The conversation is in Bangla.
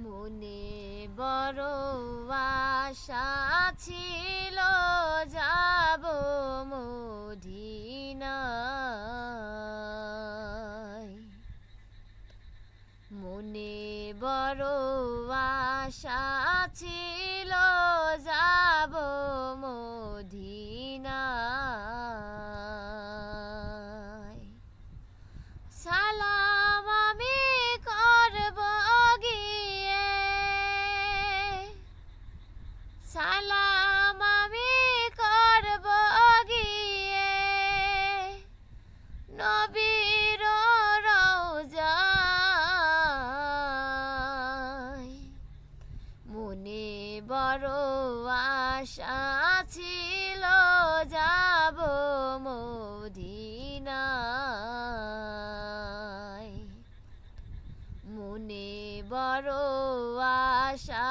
মনে বড় আশা ছিল যাব মদিনায়। মনে বড় আশা ছিল যাব মদিনায়। সালাম আমি করব গিয়ে, সালাম আমি করব গিয়ে নবীর রওজায়। মনে বড় আশা ছিল যাব মদিনায়। মনে বড় আশা